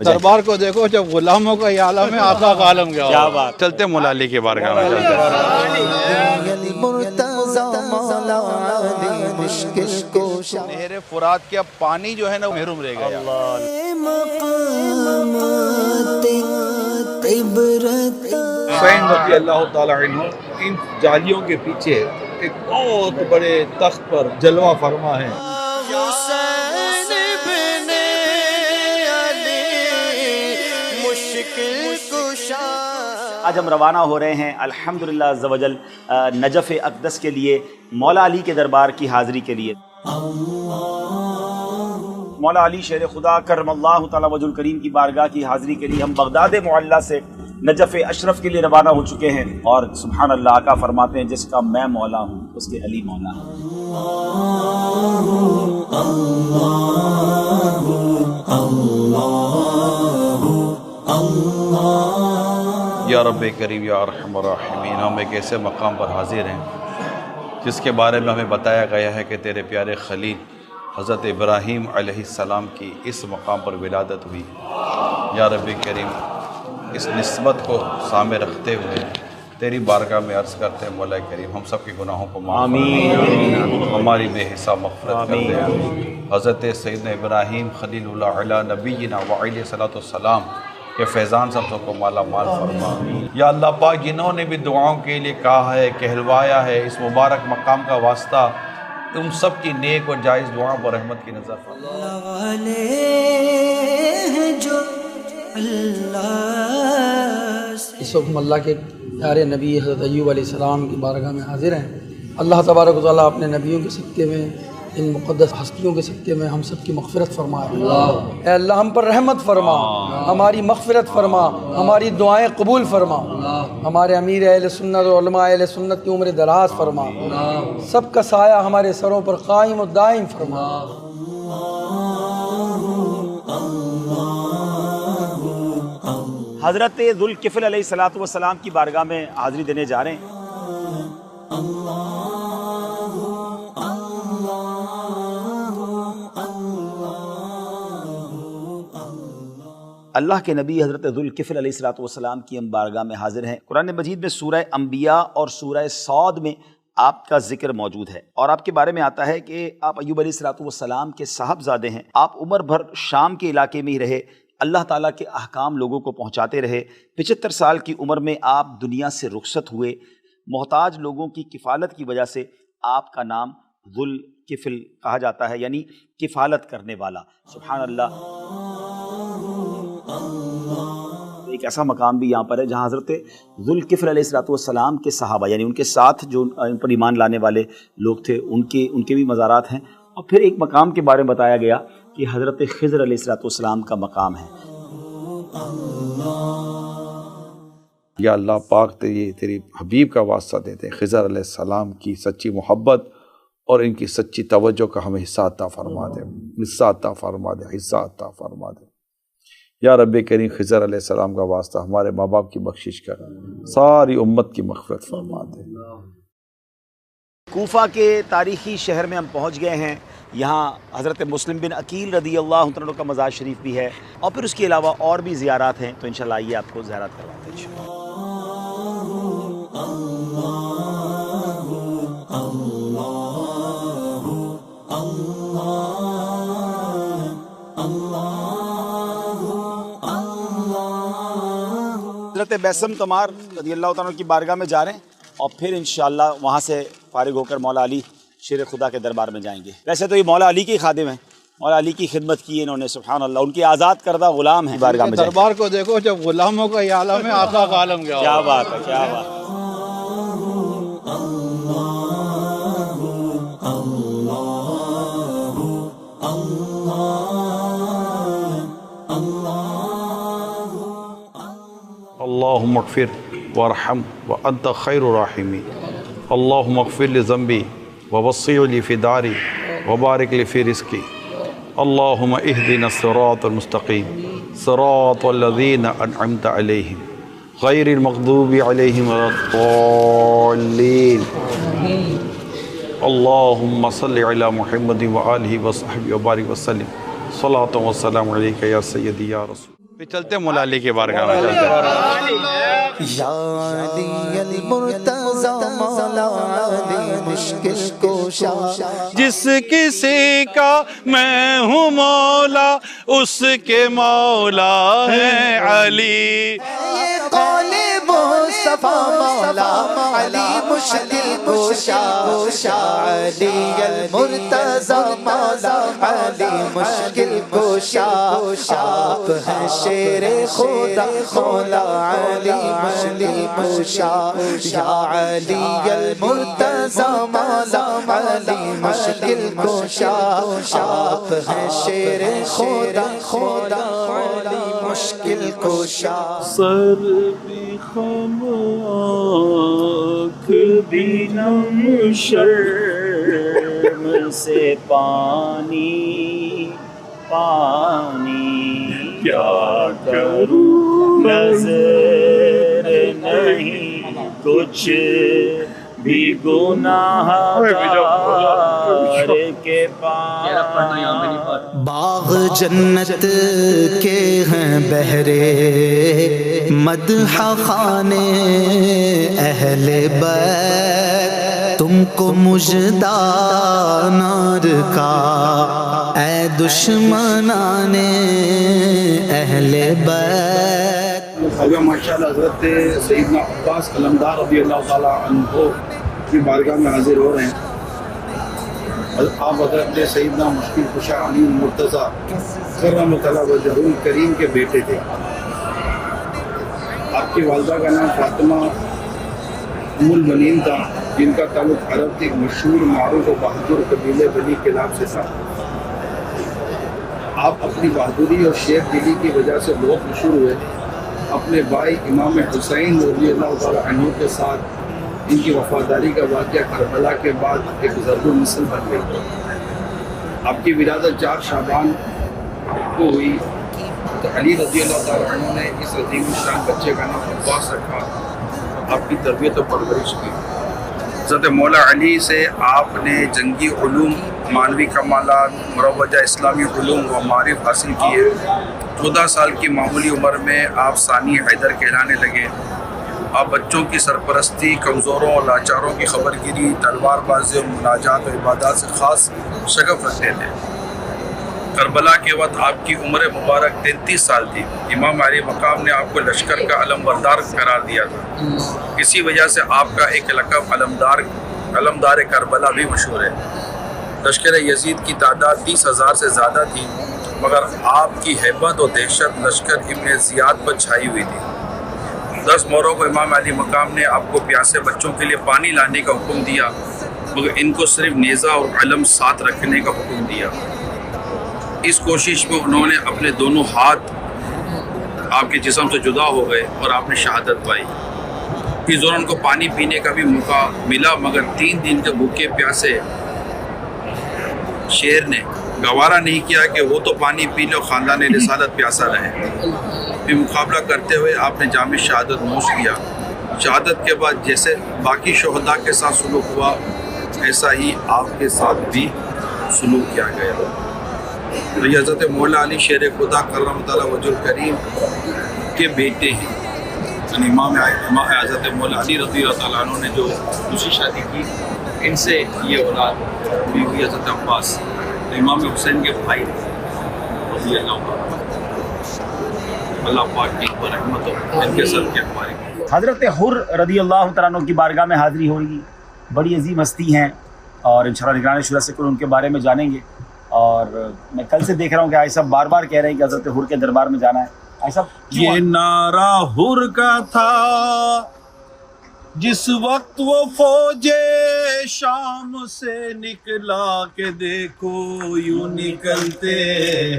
دربار کو دیکھو جب غلاموں کا یہ عالم ہے، آقا کا عالم کیا کیا ہوگا۔ بات، چلتے مولا علی کے بارگاہ میں چلتے نہر فرات کے اب پانی جو ہے نا محروم رہ گیا۔ حسین رضی اللہ تعالی عنہ ان جالیوں کے پیچھے ایک بہت بڑے تخت پر جلوہ فرما ہے۔ آج ہم روانہ ہو رہے ہیں الحمدللہ عز و جل نجف اقدس کے لیے، مولا علی کے دربار کی حاضری کے لیے۔ مولا علی شیر خدا کرم اللہ تعالی وجہ الکریم کی بارگاہ کی حاضری کے لیے ہم بغداد معلیٰ سے نجف اشرف کے لیے روانہ ہو چکے ہیں، اور سبحان اللہ آقا فرماتے ہیں جس کا میں مولا ہوں اس کے علی مولا ہے۔ یا رب کریم یا ارحم الراحمین، ہم ایک ایسے مقام پر حاضر ہیں جس کے بارے میں ہمیں بتایا گیا ہے کہ تیرے پیارے خلیل حضرت ابراہیم علیہ السلام کی اس مقام پر ولادت ہوئی۔ یا رب کریم اس نسبت کو سامنے رکھتے ہوئے تیری بارگاہ میں عرض کرتے ہیں مولا کریم ہم سب کے گناہوں کو معاف فرما، ہماری بے حساب مغفرت کر دے۔ حضرت سیدنا ابراہیم خلیل اللہ علی نبینا وعلیہ صلاۃ والسلام کہ فیضان سب کو مالا مال فرما۔ یا اللہ پاک جنہوں نے بھی دعاؤں کے لیے کہا ہے، کہلوایا ہے، اس مبارک مقام کا واسطہ تم سب کی نیک اور جائز دعاؤں پر رحمت کی نظر فرما۔ اس وقت ہم اللہ کے پیارے نبی حضرت ایوب علیہ السلام کی بارگاہ میں حاضر ہیں۔ اللہ تبارک و تعالیٰ اپنے نبیوں کے صدقے میں، ان مقدس ہستیوں کے صدقے میں ہم سب کی مغفرت فرمائے۔ اے اللہ ہم پر رحمت فرما، ہماری مغفرت فرما، ہماری دعائیں قبول فرما، ہمارے امیر اہل سنت اور علماء اہل سنت کی عمر دراز فرما، سب کا سایہ ہمارے سروں پر قائم و دائم فرما۔ حضرت ذوالکفل علیہ الصلوۃ والسلام کی بارگاہ میں حاضری دینے جا رہے ہیں۔ اللہ کے نبی حضرت ذوالکفل علیہ الصلوۃ والسلام کی ہم بارگاہ میں حاضر ہیں۔ قرآن مجید میں سورہ انبیاء اور سورہ صاد میں آپ کا ذکر موجود ہے، اور آپ کے بارے میں آتا ہے کہ آپ ایوب علیہ الصلوۃ والسلام کے صاحبزادے ہیں۔ آپ عمر بھر شام کے علاقے میں ہی رہے، اللہ تعالیٰ کے احکام لوگوں کو پہنچاتے رہے۔ 75 سال کی عمر میں آپ دنیا سے رخصت ہوئے۔ محتاج لوگوں کی کفالت کی وجہ سے آپ کا نام ذوالکفل کہا جاتا ہے، یعنی کفالت کرنے والا۔ سبحان اللہ، ایک ایسا مقام بھی یہاں پر ہے جہاں حضرت ذوالکفل علیہ الصلوۃ والسلام کے صحابہ، یعنی ان کے ساتھ جو ان پر ایمان لانے والے لوگ تھے، ان کے بھی مزارات ہیں۔ اور پھر ایک مقام کے بارے میں بتایا گیا کہ حضرت خضر علیہ الصلوۃ والسلام کا مقام ہے۔ یا اللہ پاک تیری حبیب کا واسطہ دیتے ہیں، خضر علیہ السلام کی سچی محبت اور ان کی سچی توجہ کا ہمیں حصہ عطا فرما دے، حصہ عطا فرما دے، حصہ عطا فرما دے۔ یا رب کریم خضر علیہ السلام کا واسطہ ہمارے ماں باپ کی بخشش کر، ساری امت کی مغفرت فرما دے۔ کوفہ کے تاریخی شہر میں ہم پہنچ گئے ہیں۔ یہاں حضرت مسلم بن عقیل رضی اللہ عنہ کا مزار شریف بھی ہے، اور پھر اس کے علاوہ اور بھی زیارات ہیں، تو انشاءاللہ آئیے آپ کو زیارات کرواتے ہیں انشاءاللہ۔ حضرت بیسم تمار رضی اللہ عنہ کی بارگاہ میں جا رہے ہیں، اور پھر انشاءاللہ وہاں سے فارغ ہو کر مولا علی شیر خدا کے دربار میں جائیں گے۔ ویسے تو یہ مولا علی کے خادم ہیں، مولا علی کی خدمت کی انہوں نے، سبحان اللہ، ان کے آزاد کردہ غلام ہیں۔ بارگاہ میں دربار کو دیکھو جب غلاموں کا یہ عالم ہے، آقا کا عالم کیا ہوگا۔ کیا بات ہے، کیا بات ہے۔ اللہم اغفر وارحم وانت خیر الراحمین، اللہم اغفر لذنبی ووسع لی فی داری وبارک لی فی رزقی، اللہم اہدنا الصراط المستقیم صراط الذین انعمت علیہم غیر المغضوب علیہم ولا الضالین، اللہم صل علی محمد وآلہ وصحبہ وبارک وسلم، صلاۃ و سلام علیک یا سیدی یا رسول۔ پھر چلتے ہیں مولا علی کے بارگاہ میں چلتے ہیں۔ یا علی المرتضی مولا علی مشکل کشا، جس کسی کا میں ہوں مولا اس کے مولا ہے علی۔ قول مصطفیٰ مولا علی مشکل کشا، علی المرتضی مولا علی مشکل کشا، آپ ہیں شیر خدا مولا علی مشکل کشا، یا علی المرتضی مولا علی مشکل کشا، آپ ہیں شیر خدا خدا علی مشکل کشا۔ سر بھی خم آنکھ بھی نم شرم سے پانی پانی، کیا کروں نظر نہیں کچھ بھی گناہ گار کے پاس۔ باغ جنت کے ہیں بہرے مدح خانے اہل بیت، تم کو مژدہ نار کا اے دشمنان اہل بیت۔ اگر ماشاءاللہ حضرت سیدنا عباس علمدار رضی اللہ تعالیٰ عنہ کی بارگاہ میں حاضر ہو رہے ہیں۔ آپ حضرت سیدنا مشکل کشا علی المرتضی کرم اللہ وجہہ الکریم کے بیٹے تھے۔ آپ کی والدہ کا نام فاطمہ ام البنین تھا، جن کا تعلق عرب کے ایک مشہور معروف و بہادر قبیلے بنی کلاب سے تھا۔ آپ اپنی بہادری اور شیر دلی کی وجہ سے بہت مشہور ہوئے۔ اپنے بھائی امام حسین رضی اللہ تعالیٰ عنہ کے ساتھ ان کی وفاداری کا واقعہ کربلا کے بعد ایک ضرب المثل بن گئی۔ آپ کی ولادت 4 شعبان کو ہوئی تو علی رضی اللہ تعالیٰ عنہ نے اس عظیم الشان بچے کا نام عباس رکھا، آپ کی تربیت و پرورش کی۔ حضرت مولا علی سے آپ نے جنگی علوم، معنوی کمالات، مروجہ اسلامی علوم و معارف حاصل کیے۔ 14 سال کی معمولی عمر میں آپ ثانی حیدر کہلانے لگے۔ آپ بچوں کی سرپرستی، کمزوروں اور لاچاروں کی خبر گیری، تلوار بازی اور مناجات و عبادات سے خاص شغف رکھتے تھے۔ کربلا کے وقت آپ کی عمر مبارک 33 سال تھی۔ امام علی مقام نے آپ کو لشکر کا علم بردار قرار دیا تھا۔ اسی وجہ سے آپ کا ایک لقب علمدار کربلا بھی مشہور ہے۔ لشکر یزید کی تعداد 30,000 سے زیادہ تھی، مگر آپ کی ہیبت و دہشت لشکر ابن زیاد پر چھائی ہوئی تھی۔ 10 موروں کو امام علی مقام نے آپ کو پیاسے بچوں کے لیے پانی لانے کا حکم دیا، مگر ان کو صرف نیزہ اور علم ساتھ رکھنے کا حکم دیا۔ اس کوشش میں انہوں نے اپنے دونوں ہاتھ آپ کے جسم سے جدا ہو گئے اور آپ نے شہادت پائی۔ اس دوران ان کو پانی پینے کا بھی موقع ملا، مگر 3 دن کے بھوکے پیاسے شیر نے گوارا نہیں کیا کہ وہ تو پانی پی لے اور خاندان رسالت پیاسا رہے۔ بھی مقابلہ کرتے ہوئے آپ نے جام شہادت نوش کیا۔ شہادت کے بعد جیسے باقی شہداء کے ساتھ سلوک ہوا، ایسا ہی آپ کے ساتھ بھی سلوک کیا گیا۔ یہ حضرت مولا علی شیر خدا کرم تعالیٰ وجہ الکریم کے بیٹے ہیں۔ یعنی امام حضرت مولا علی رضی اللہ تعالیٰ عنہ نے جو دوسری شادی کی، ان سے یہ اولاد بھی ہوئی حضرت عباس، امام حسین کے بھائی رضی اللہ عنہ۔ اللہ پاک کی رحمت ہو ان کے سر کے ہمارے۔ حضرت حر رضی اللہ تعالیٰ عنہ کی بارگاہ میں حاضری ہو رہی، بڑی عظیم ہستی ہیں اور انشاءاللہ نگران شورا سے ان کے بارے میں جانیں گے۔ اور میں کل سے دیکھ رہا ہوں کہ آئی صاحب بار بار کہہ رہے ہیں کہ حضرت حر کے دربار میں جانا ہے۔ آئی صاحب یہ نعرہ حر کا تھا جس وقت وہ فوج شام سے نکلا کہ دیکھو یوں نکلتے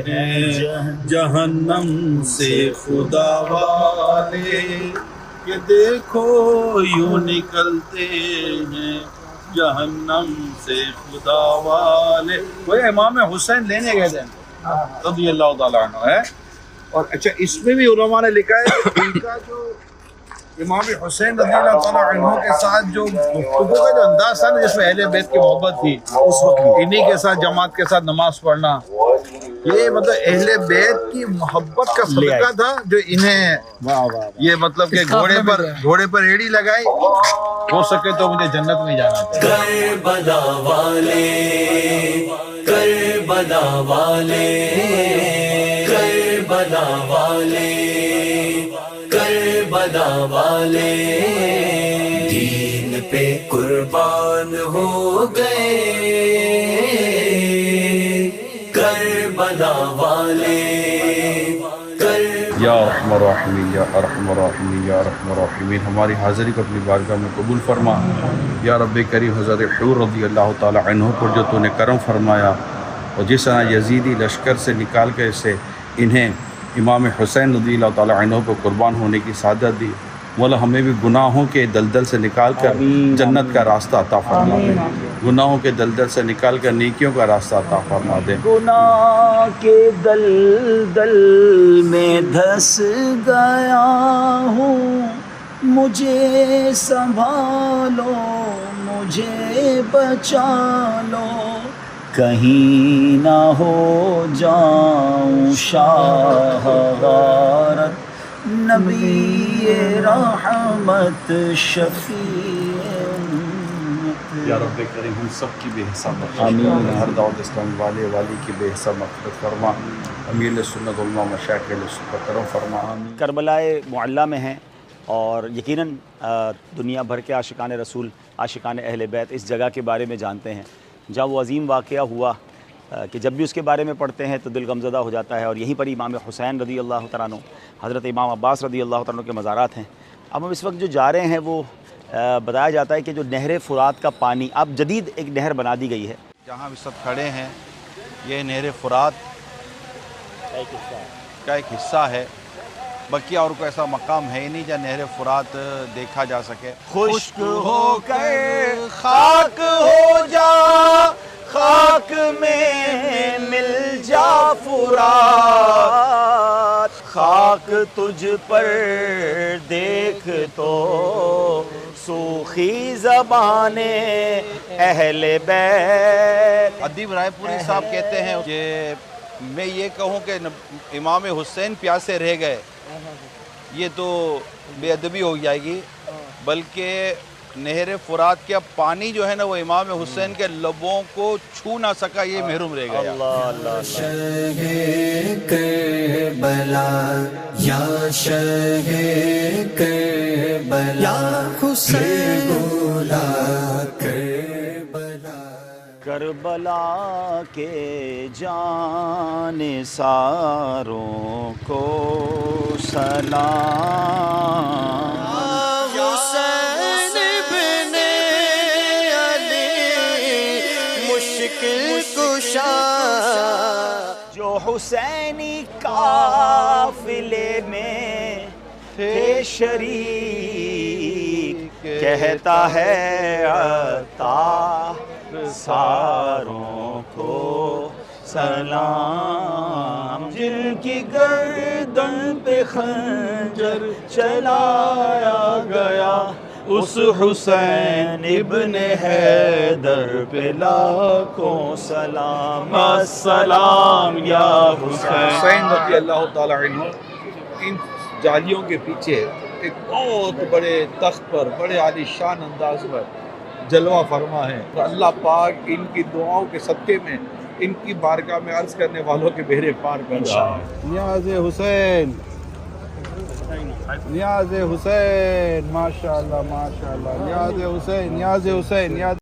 ہیں جہنم سے خدا والے، کہ دیکھو یوں نکلتے ہیں جہنم سے خدا والے۔ وہ امام حسین لینے گئے تھے رضی اللہ تعالیٰ عنہ ہے۔ اور اچھا اس میں بھی علماء نے لکھا ہے کہ ان کا جو امام حسین رضی اللہ تعالیٰ عنہ کے ساتھ جو گفتگو کا جو انداز تھا نا، جس میں اہل بیت کی محبت تھی اس وقت، انہی کے ساتھ جماعت کے ساتھ نماز پڑھنا، یہ مطلب اہل بیت کی محبت کا صدقہ تھا جو انہیں یہ مطلب کہ گھوڑے پر ایڑی لگائی، ہو سکے تو مجھے جنت میں جانا چاہیے۔ کربلا والے، کربلا والے، کربلا والے، کربلا والے دین پہ قربان ہو گئے، کربلا والے، یا ارحم الراحمین، یا ارحم الراحمین، یا ارحم الراحمین، ہماری حاضری کو اپنی بارگاہ میں قبول فرما۔ یا رب کریم، حضرت حور رضی اللہ تعالی عنہ پر جو تو نے کرم فرمایا، اور جس طرح یزیدی لشکر سے نکال کے اسے انہیں امام حسین رضی اللہ تعالی عنہ کو قربان ہونے کی سعادت دی، مولا ہمیں بھی گناہوں کے دلدل سے نکال کر جنت کا راستہ عطا فرما دے، گناہوں کے دلدل سے نکال کر نیکیوں کا راستہ عطا فرما دے۔ گناہ کے دلدل میں دھس گیا ہوں، مجھے سنبھالو، مجھے بچا لو، کہیں نہ ہو جاؤں شاہ غارت، نبی رحمت شفیع امت۔ یا رب کریم، ہم سب کی بے حساب بخشش، ہر دعوت اسلام والے والی کی بے حساب مغفرت فرما، امیر سنت علماء مشائخ پر کرم فرما۔ کربلا معلیٰ میں ہیں، اور یقیناً دنیا بھر کے عاشقان رسول، عاشقان اہل بیت اس جگہ کے بارے میں جانتے ہیں، جہاں وہ عظیم واقعہ ہوا کہ جب بھی اس کے بارے میں پڑھتے ہیں تو دل غمزدہ ہو جاتا ہے، اور یہیں پر امام حسین رضی اللہ تعالیٰ عنہ، حضرت امام عباس رضی اللہ تعالیٰ عنہ کے مزارات ہیں۔ اب ہم اس وقت جو جا رہے ہیں وہ بتایا جاتا ہے کہ جو نہر فرات کا پانی، اب جدید ایک نہر بنا دی گئی ہے جہاں ہم اس وقت کھڑے ہیں، یہ نہر فرات کا ایک حصہ ہے، بقیہ اور کوئی ایسا مقام ہے ہی نہیں جہاں نہر فرات دیکھا جا سکے۔ خشک ہو کر خاک ہو جا، خاک میں مل جا فرات، خاک تجھ پر دیکھ تو سوخی زبان اہل بیت۔ ادیب رائے پوری صاحب کہتے ہیں کہ میں یہ کہوں کہ امام حسین پیاسے رہ گئے، یہ تو بے ادبی ہو جائے گی، بلکہ نہر فرات کا پانی جو ہے نا وہ امام حسین کے لبوں کو چھو نہ سکا، یہ محروم رہ گیا۔ شہ کربلا، یا شہ کربلا، یا حسین بولا کربلا، کربلا کے جان ساروں کو سلام، حسین ابن علی مشکل کشا، جو حسینی قافلے میں تھے شریک، کہتا ہے عطا ساروں کو سلام، جن کی گردن پہ خنجر چلایا گیا، اس حسین ابن حیدر پہ لاکھوں سلام، السلام یا حسین۔ حسین رضی اللہ تعالیٰ عنہ ان جالیوں کے پیچھے ایک بہت بڑے تخت پر بڑے عالی شان انداز پر جلوہ فرما ہے، اللہ پاک ان کی دعاؤں کے صدقے میں ان کی بارگاہ میں عرض کرنے والوں کے بیڑے پار کر رہا ہے۔ نیاز حسین، نیاز حسین، ماشاءاللہ ماشاءاللہ، نیاز حسین، نیاز حسین، نیاز